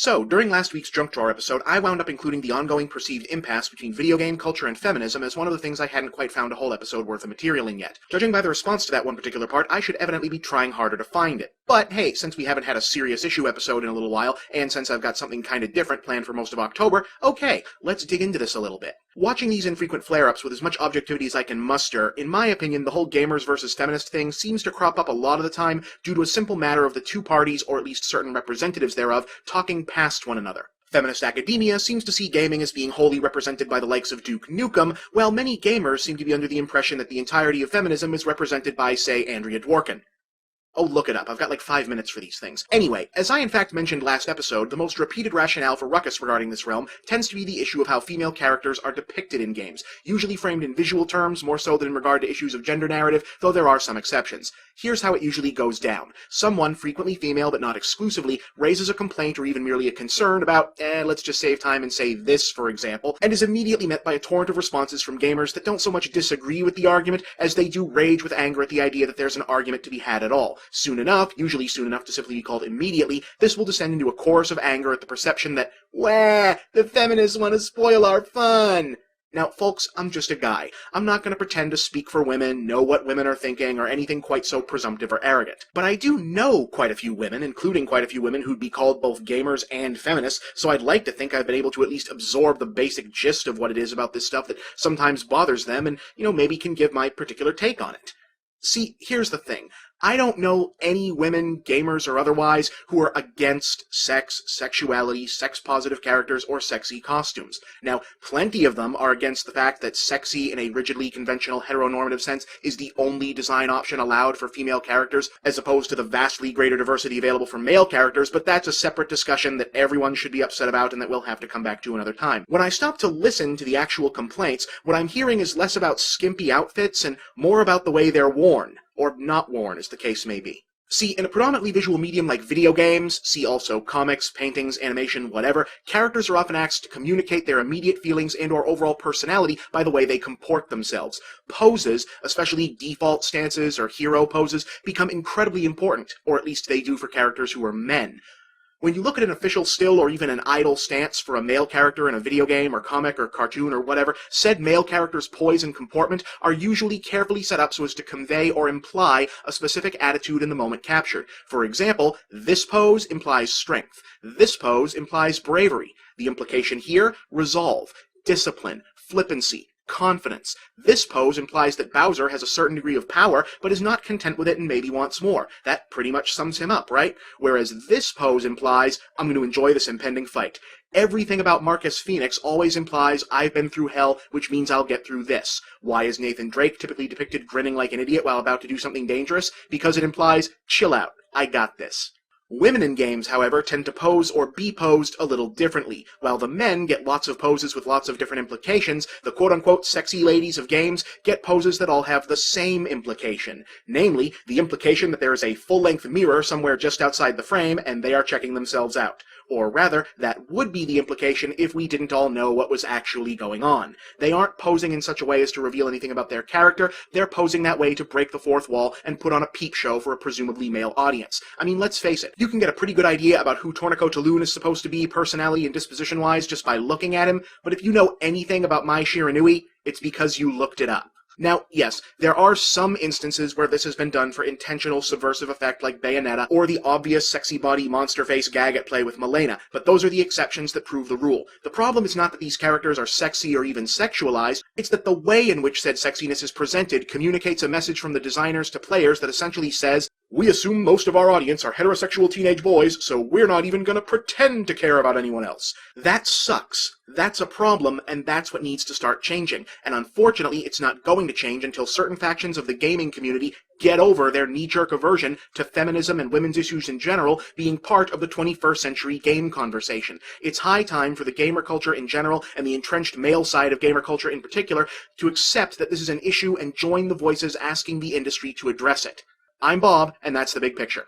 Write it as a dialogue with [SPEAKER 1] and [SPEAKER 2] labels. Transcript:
[SPEAKER 1] So, during last week's Junk Drawer episode, I wound up including the ongoing perceived impasse between video game culture and feminism as one of the things I hadn't quite found a whole episode worth of material in yet. Judging by the response to that one particular part, I should evidently be trying harder to find it. But hey, since we haven't had a serious issue episode in a little while, and since I've got something kinda different planned for most of October, okay, let's dig into this a little bit. Watching these infrequent flare-ups with as much objectivity as I can muster, in my opinion, the whole gamers versus feminist thing seems to crop up a lot of the time due to a simple matter of the two parties, or at least certain representatives thereof, talking past one another. Feminist academia seems to see gaming as being wholly represented by the likes of Duke Nukem, while many gamers seem to be under the impression that the entirety of feminism is represented by, say, Andrea Dworkin. Oh, look it up. I've got like 5 minutes for these things. Anyway, as I in fact mentioned last episode, the most repeated rationale for ruckus regarding this realm tends to be the issue of how female characters are depicted in games, usually framed in visual terms more so than in regard to issues of gender narrative, though there are some exceptions. Here's how it usually goes down. Someone, frequently female but not exclusively, raises a complaint or even merely a concern about, let's just save time and say this, for example, and is immediately met by a torrent of responses from gamers that don't so much disagree with the argument as they do rage with anger at the idea that there's an argument to be had at all. Soon enough, usually soon enough to simply be called immediately, this will descend into a chorus of anger at the perception that, wah, the feminists want to spoil our fun. Now, folks, I'm just a guy. I'm not going to pretend to speak for women, know what women are thinking, or anything quite so presumptive or arrogant. But I do know quite a few women, including quite a few women who'd be called both gamers and feminists, so I'd like to think I've been able to at least absorb the basic gist of what it is about this stuff that sometimes bothers them and, maybe can give my particular take on it. See, here's the thing. I don't know any women, gamers or otherwise, who are against sex, sexuality, sex-positive characters, or sexy costumes. Now, plenty of them are against the fact that sexy in a rigidly conventional heteronormative sense is the only design option allowed for female characters, as opposed to the vastly greater diversity available for male characters, but that's a separate discussion that everyone should be upset about and that we'll have to come back to another time. When I stop to listen to the actual complaints, what I'm hearing is less about skimpy outfits and more about the way they're worn. Or not worn, as the case may be. See, in a predominantly visual medium like video games, see also comics, paintings, animation, whatever, characters are often asked to communicate their immediate feelings and/or overall personality by the way they comport themselves. Poses, especially default stances or hero poses, become incredibly important, or at least they do for characters who are men. When you look at an official still or even an idle stance for a male character in a video game or comic or cartoon or whatever, said male character's poise and comportment are usually carefully set up so as to convey or imply a specific attitude in the moment captured. For example, this pose implies strength. This pose implies bravery. The implication here, resolve, discipline, flippancy, confidence. This pose implies that Bowser has a certain degree of power, but is not content with it and maybe wants more. That pretty much sums him up, right? Whereas this pose implies, I'm going to enjoy this impending fight. Everything about Marcus Phoenix always implies, I've been through hell, which means I'll get through this. Why is Nathan Drake typically depicted grinning like an idiot while about to do something dangerous? Because it implies, chill out, I got this. Women in games, however, tend to pose or be posed a little differently. While the men get lots of poses with lots of different implications, the quote-unquote sexy ladies of games get poses that all have the same implication. Namely, the implication that there is a full-length mirror somewhere just outside the frame and they are checking themselves out. Or rather, that would be the implication if we didn't all know what was actually going on. They aren't posing in such a way as to reveal anything about their character, they're posing that way to break the fourth wall and put on a peep show for a presumably male audience. I mean, let's face it, you can get a pretty good idea about who Torneko Taloon is supposed to be personality and disposition-wise just by looking at him, but if you know anything about Mai Shiranui, it's because you looked it up. Now, yes, there are some instances where this has been done for intentional subversive effect like Bayonetta, or the obvious sexy body monster face gag at play with Milena, but those are the exceptions that prove the rule. The problem is not that these characters are sexy or even sexualized, it's that the way in which said sexiness is presented communicates a message from the designers to players that essentially says, we assume most of our audience are heterosexual teenage boys, so we're not even gonna pretend to care about anyone else. That sucks. That's a problem, and that's what needs to start changing. And unfortunately, it's not going to change until certain factions of the gaming community get over their knee-jerk aversion to feminism and women's issues in general being part of the 21st century game conversation. It's high time for the gamer culture in general, and the entrenched male side of gamer culture in particular, to accept that this is an issue and join the voices asking the industry to address it. I'm Bob, and that's the big picture.